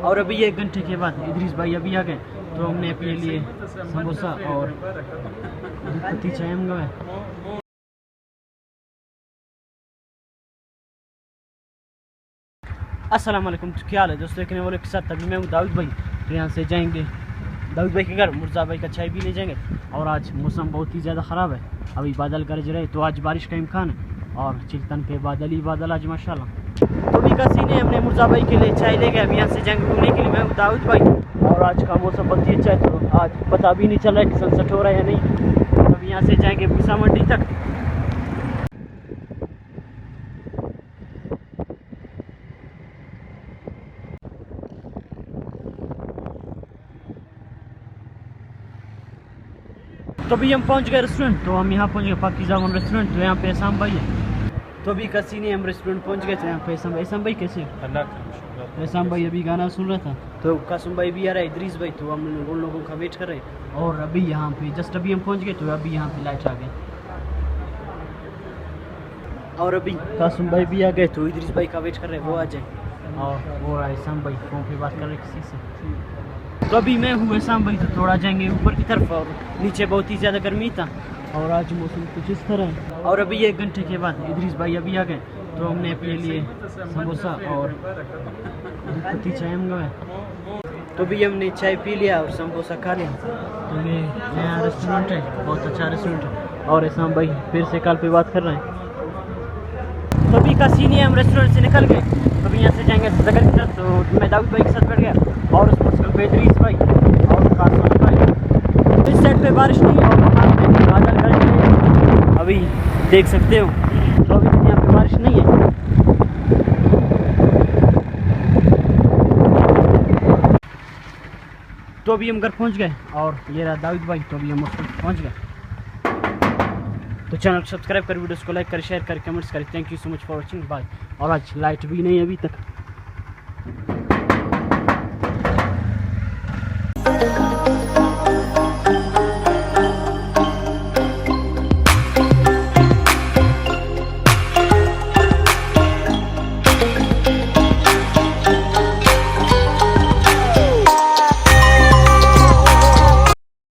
और अभी 1 घंटे के बाद इदरीस भाई अभी आ गए, तो हमने अपने लिए समोसा और दूध पत्ती चाय मंगवाए। अस्सलाम वालेकुम, क्या हाल है दोस्तों, देखने वालों के साथ अभी मैं हूँ दाऊद भाई। तो यहाँ से जाएंगे दाऊद भाई के घर, मुर्जा भाई का चाय भी ले जाएंगे। और आज मौसम बहुत ही ज़्यादा ख़राब है, अभी बादल गरज रहे, तो आज बारिश का इम्कान है और चिल्तन पे बादल ही बादल आज माशाल्लाह। तो भी का सीन है, हमने मुर्जा भाई के लिए चाय ले गए, अभी यहाँ से जाएंगे घूमने के लिए। मैं हूँ दाऊद भाई और आज का मौसम बहुत ही अच्छा है, तो आज पता भी नहीं चल रहा है कि सनसेट हो रहा है या नहीं। तो यहाँ से जाएँगे भूसा मंडी तक। तो अभी हम पहुंच गए रेस्टोरेंट, तो हम यहाँ पहुंच गए पाकिज़ा वन रेस्टोरेंट। तो यहाँ पे एहसान भाई है, तो अभी कसी नहीं, हम रेस्टोरेंट पहुंच गए। तो यहाँ पे एहसान भाई कैसे? एहसान भाई अभी गाना सुन रहा था, तो कासुम भाई भी आ रहा है, इदरीस भाई, तो हम उन लोगों का वेट कर रहे हैं। और अभी यहाँ पे जस्ट अभी हम पहुँच गए, तो अभी यहाँ पे लाइट आ गई और अभी कासुम भाई भी आ गए, तो इदरीस भाई का वेट कर रहे हैं, वो आ जाए। और वो एहसान भाई फ़ोन पे बात कर रहे किसी से। तो अभी मैं हूँ एहसान भाई, तो थोड़ा जाएंगे ऊपर की तरफ, और नीचे बहुत ही ज़्यादा गर्मी था और आज मौसम कुछ इस तरह है। और अभी 1 घंटे के बाद इदरीस भाई अभी आ गए, तो हमने अपने लिए समोसा और दूध पत्ती चाय मंगवाए। तो भी हमने चाय पी लिया और समोसा खा लिया। तो ये नया रेस्टोरेंट है, बहुत अच्छा रेस्टोरेंट है। और एहसान भाई फिर से कॉल पे बात कर रहे हैं। तो अभी का सीन है, हम रेस्टोरेंट से निकल गए, तो अभी यहाँ से जाएंगे सदर की तरफ। तो मैं दाऊद भाई के साथ बैठ गया और उस मोटरसाइकिल पे इदरीस भाई और कासुम भाई। तो इस साइड पे बारिश नहीं है और वहाँ पे बादल गरज रहे हैं, अभी देख सकते हो। तो अभी यहाँ पे बारिश नहीं है। तो अभी हम घर पहुँच गए और ये रहा दाऊद भाई, तो अभी हम पहुँच गए। तो चैनल को सब्सक्राइब कर, वीडियोस को लाइक कर, शेयर कर, कमेंट्स कर। Thank you so much for watching, bye. और आज लाइट भी नहीं है अभी तक।